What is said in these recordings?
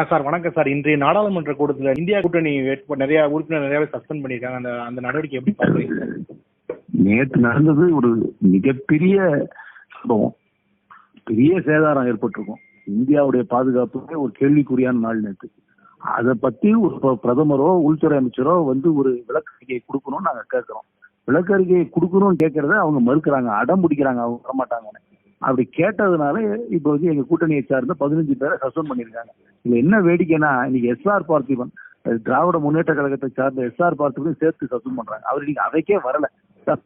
Sir வணக்கம் sir. இன்றைய நாடாளுமன்ற கூட்டத்தில் இந்தியா கூட்டணி நிறைய உறுப்பினர் நிறையவே சஸ்பெண்ட் பண்ணியிருக்காங்க. அந்த நடவடிக்கை எப்படி பார்க்குறீங்க சார்? நேற்று நடந்தது ஒரு மிகப்பெரிய சம்பவம், பெரிய சேதாரம் ஏற்பட்டிருக்கும். இந்தியாவுடைய பாதுகாப்புக்கு ஒரு கேள்விக்குறியான நாள் நேற்று. அதை பத்தி ஒரு பிரதமரோ உள்துறை அமைச்சரோ ஒரு விளக்கறிக்கையை கொடுக்கணும்னு நாங்க கேட்கிறோம். விளக்கறிக்கையை கொடுக்கணும்னு கேட்கறத அவங்க மறுக்கிறாங்க, அடம் பிடிக்கிறாங்க, அவங்க வரமாட்டாங்கன்னு. அப்படி கேட்டதுனால இப்போ எங்க கூட்டணியை சார்ந்த 15 பேரை சஸ்பெண்ட் பண்ணியிருக்காங்க. இதுல என்ன வேடிக்கைன்னா, இன்னைக்கு எஸ்ஆர் பார்த்திபன், திராவிட முன்னேற்ற கழகத்தை சார்ந்த எஸ்ஆர் பார்த்திபன் சேர்த்து சஸ்பெண்ட் பண்றாங்க. அவர் இன்னைக்கு அவைக்கே வரல.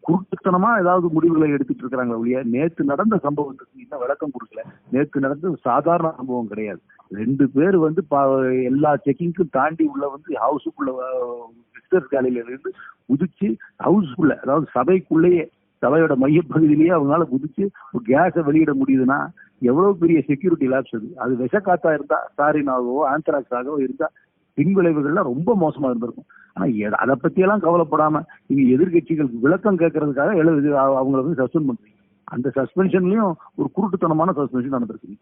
குருட்டுத்தனமா ஏதாவது முடிவுகளை எடுத்துட்டு இருக்கிறாங்க ஒழிய நேற்று நடந்த சம்பவத்துக்கு இன்னும் விளக்கம் கொடுக்கல. நேற்று நடந்த சாதாரண சம்பவம் கிடையாது. 2 பேர் எல்லா செக்கிங்க்கும் தாண்டி உள்ள ஹவுஸுக்குள்ள விசிட்டர்ஸ் கேலரியில இருந்து குதிச்சு ஹவுஸ்க்குள்ள, அதாவது சபைக்குள்ளேயே, சபையோட மையப்பகுதியிலேயே அவங்களால குதிச்சு கேஸை வெளியிட முடியுதுன்னா எவ்வளவு பெரிய செக்யூரிட்டி லேப்ஸ் அது. அது விஷக்காத்தா இருந்தா, சாரினாகவோ ஆந்த்ராக்ஸாகவோ இருந்தா பின்விளைவுகள்லாம் ரொம்ப மோசமா இருந்திருக்கும். ஆனா அதை பத்தி எல்லாம் கவலைப்படாம நீங்க எதிர்கட்சிகளுக்கு விளக்கம் கேட்கறதுக்காக அவங்களை சஸ்பெண்ட் பண்றீங்க. அந்த சஸ்பென்ஷன்லயும் ஒரு குருட்டுத்தனமான சஸ்பென்ஷன் நடந்திருக்கு.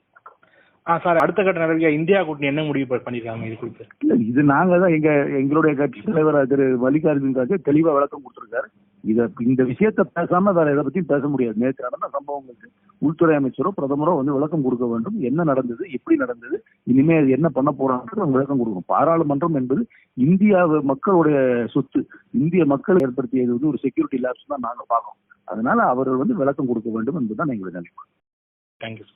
சார், அடுத்த கட்ட நடவடிக்கை இந்தியா கூட்டணி என்ன முடிவு பண்ணிருக்காங்க இது குறித்து? இல்ல, இது நாங்க தான் எங்களுடைய கட்சி தலைவர் திரு மல்லிகார்ஜுன் கார்கே தெளிவா விளக்கம் கொடுத்திருக்காரு. இந்த விஷயத்த பேசாம வேற எதை பத்தியும் பேச முடியாது. நேற்று நடந்த சம்பவங்களுக்கு உள்துறை அமைச்சரோ பிரதமரோ விளக்கம் கொடுக்க வேண்டும். என்ன நடந்தது, எப்படி நடந்தது, இனிமே என்ன பண்ண போறாங்க விளக்கம் கொடுக்கணும். பாராளுமன்றம் என்பது இந்தியா மக்களுடைய சொத்து. இந்திய மக்கள் ஏற்படுத்தியது ஒரு செக்யூரிட்டி லேப்ஸ் தான் நாங்க பார்க்கணும். அதனால அவர்கள் விளக்கம் கொடுக்க வேண்டும் என்பதுதான் எங்களுடைய நிலைப்பாடு. தேங்க்யூ.